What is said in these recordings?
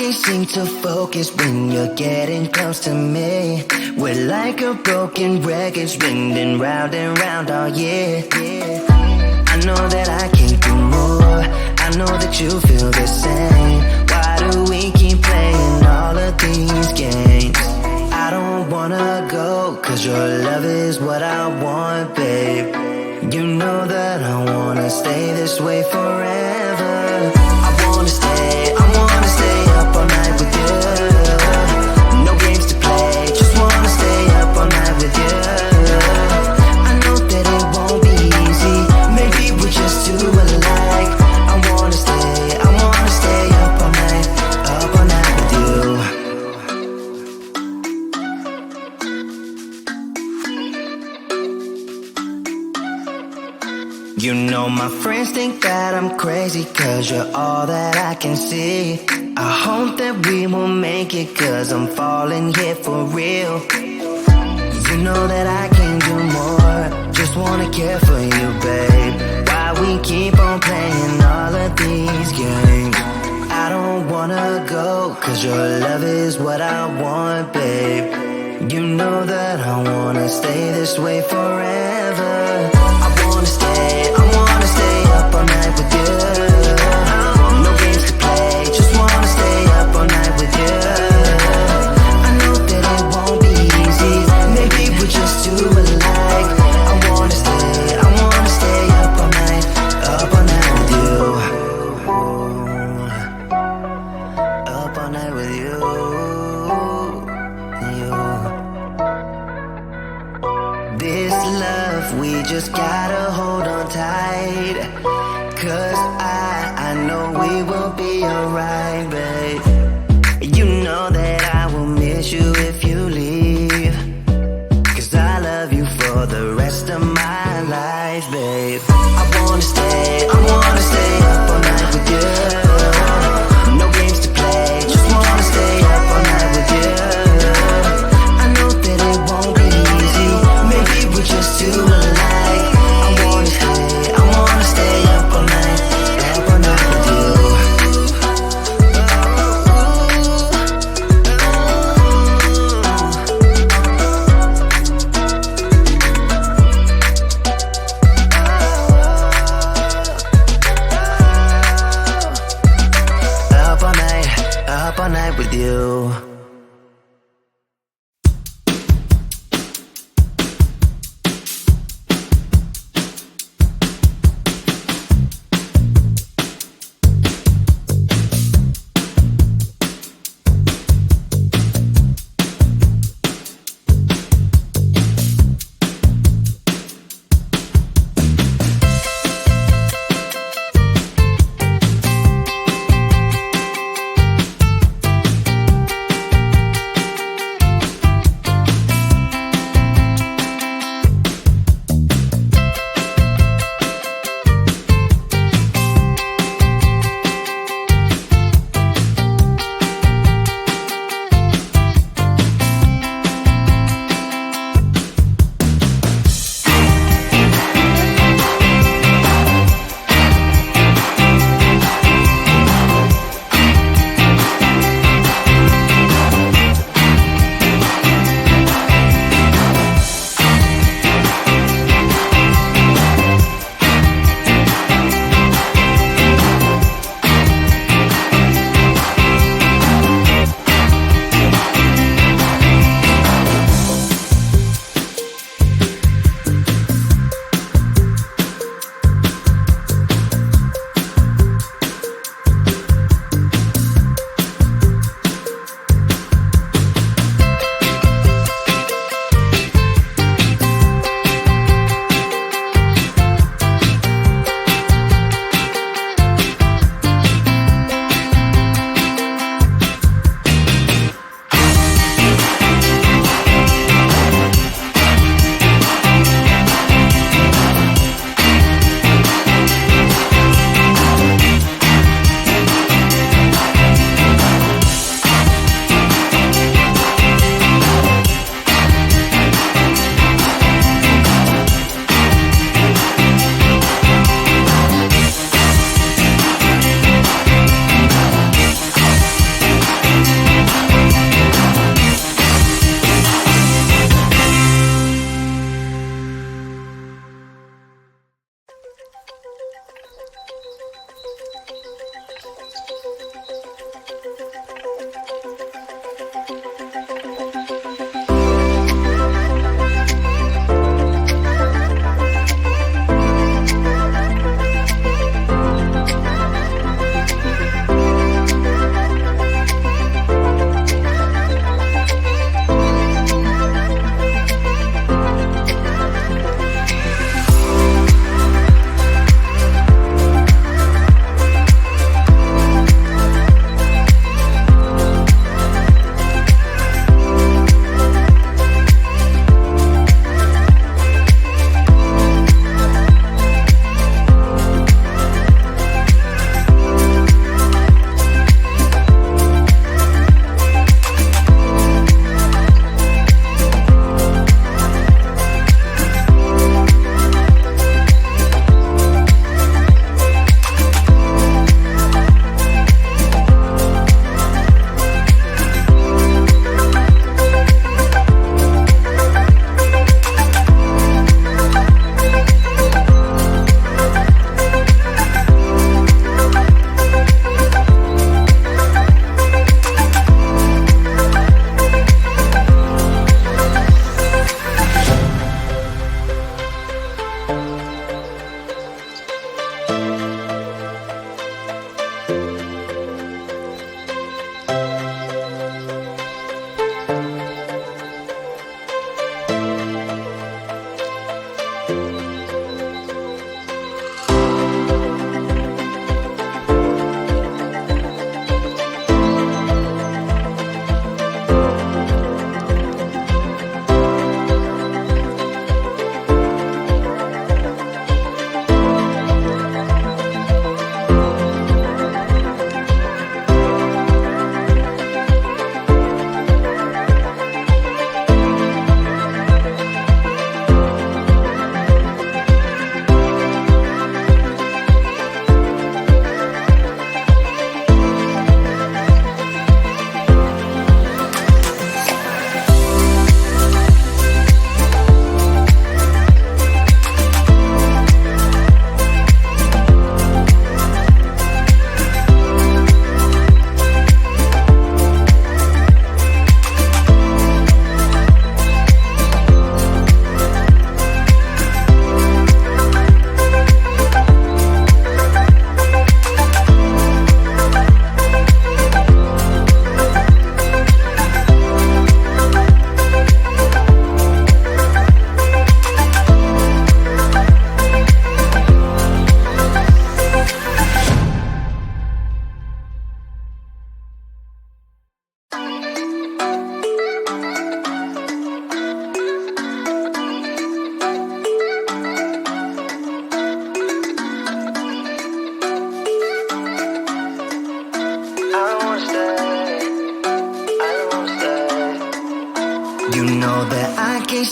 always seem to focus when you're getting close to me. We're like a broken record spinning round and round all year. I know that I can't do more, I know that you feel the same. Why do we keep playing all of these games? I don't wanna go, cause your love is what I want, babe. You know that I wanna stay this way forever. I wanna stay up all night with you. No games to play, just wanna stay up all night with you. I know that it won't be easy, maybe we're just too alike. I wanna stay up all night with you. You know my friends think that I'm crazy, cause you're all that I can see. I hope that we will make it, cause I'm falling here for real. You know that I can't do more, just wanna care for you, babe. Why we keep on playing all of these games? I don't wanna go, cause your love is what I want, babe. You know that I wanna stay this way forever. I wanna stay up all night with you. No games to play, just wanna stay up all night with you. I know that it won't be easy, maybe we're just too alike. I wanna stay up all night with you. Up all night with you. This love, we just gotta hold on tight. Cause I know we will be alright, babe. You know that I will miss you if you leave. Cause I love you for the rest of my life, babe. I wanna stay up all night with you. No games to play, just wanna stay up all night with you. I know that it won't be easy, maybe we're just too alike. I wanna stay up all night with you.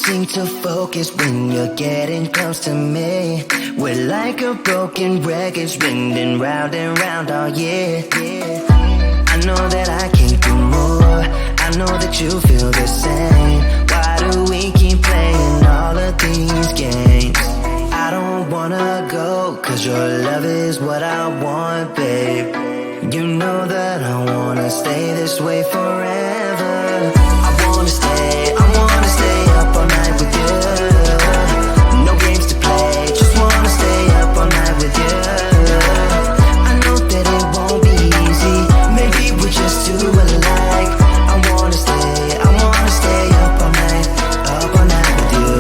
seem to focus when you're getting close to me. We're like a broken record spinning round and round all year. I know that I can't do more, I know that you feel the same. Why do we keep playing all of these games? I don't wanna go, cause your love is what I want, babe. You know that I wanna stay this way forever. I wanna stay up all night with you. No games to play, just wanna stay up all night with you. I know that it won't be easy, maybe we're just too alike. I wanna stay up all night with you.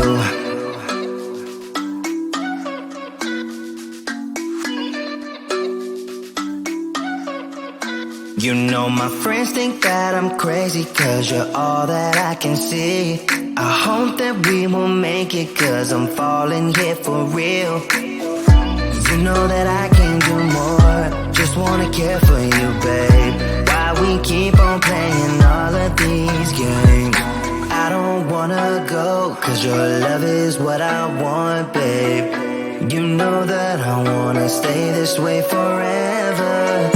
You know my friends think that I'm crazy, cause you're all that I can see. I hope that we will make it, cause I'm falling here for real. You know that I can do more, just wanna care for you, babe. Why we keep on playing all of these games? I don't wanna go, cause your love is what I want, babe. You know that I wanna stay this way forever.